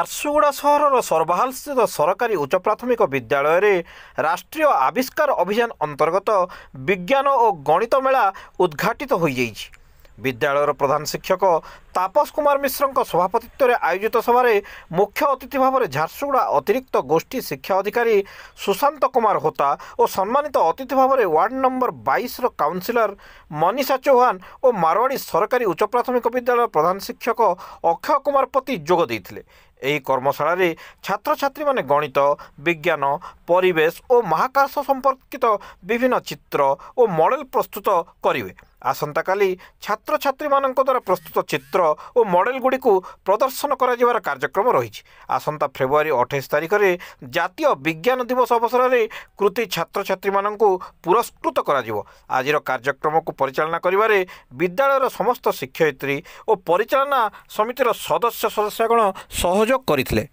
ଝାରସୁଗୁଡ଼ା ସହରର ସର୍ବାହାଲସ୍ଥିତ ସରକାରୀ ଉଚ୍ଚ ପ୍ରାଥମିକ ବିଦ୍ୟାଳୟରେ ରାଷ୍ଟ୍ରୀୟ ଆବିଷ୍କାର ଅଭିଯାନ ଅନ୍ତର୍ଗତ ବିଜ୍ଞାନ ଓ ଗଣିତ ମେଳା ଉଦ୍ଘାଟିତ ହୋଇଯାଇଛି। ବିଦ୍ୟାଳୟର ପ୍ରଧାନ ଶିକ୍ଷକ ତାପସ କୁମାର ମିଶ୍ରଙ୍କ ସଭାପତିତ୍ୱରେ ଆୟୋଜିତ ସଭାରେ ମୁଖ୍ୟ ଅତିଥି ଭାବରେ ଝାରସୁଗୁଡ଼ା ଅତିରିକ୍ତ ଗୋଷ୍ଠୀ ଶିକ୍ଷା ଅଧିକାରୀ ସୁଶାନ୍ତ କୁମାର ହୋତା ଓ ସମ୍ମାନିତ ଅତିଥି ଭାବରେ ୱାର୍ଡ ନମ୍ବର 22ର କାଉନସିଲର ମନୀଷା ଚୌହାନ ଓ ମାରୱାଡ଼ି ସରକାରୀ ଉଚ୍ଚ ପ୍ରାଥମିକ ବିଦ୍ୟାଳୟର ପ୍ରଧାନ ଶିକ୍ଷକ ଅକ୍ଷୟ କୁମାର ପତି ଯୋଗ ଦେଇଥିଲେ। ଏହି କର୍ମଶାଳାରେ ଛାତ୍ରଛାତ୍ରୀମାନେ ଗଣିତ, ବିଜ୍ଞାନ, ପରିବେଶ ଓ ମହାକାଶ ସମ୍ପର୍କିତ ବିଭିନ୍ନ ଚିତ୍ର ଓ ମଡେଲ ପ୍ରସ୍ତୁତ କରିବେ। ଆସନ୍ତାକାଲି ଛାତ୍ରଛାତ୍ରୀମାନଙ୍କ ଦ୍ୱାରା ପ୍ରସ୍ତୁତ ଚିତ୍ର ଓ ମଡେଲଗୁଡ଼ିକୁ ପ୍ରଦର୍ଶନ କରାଯିବାର କାର୍ଯ୍ୟକ୍ରମ ରହିଛି। ଆସନ୍ତା ଫେବୃଆରୀ 28 ତାରିଖରେ ଜାତୀୟ ବିଜ୍ଞାନ ଦିବସ ଅବସରରେ କୃତି ଛାତ୍ରଛାତ୍ରୀମାନଙ୍କୁ ପୁରସ୍କୃତ କରାଯିବ। ଆଜିର କାର୍ଯ୍ୟକ୍ରମକୁ ପରିଚାଳନା କରିବାରେ ବିଦ୍ୟାଳୟର ସମସ୍ତ ଶିକ୍ଷୟିତ୍ରୀ ଓ ପରିଚାଳନା ସମିତିର ସଦସ୍ୟଗଣ ସହଯୋଗ କରିଥିଲେ।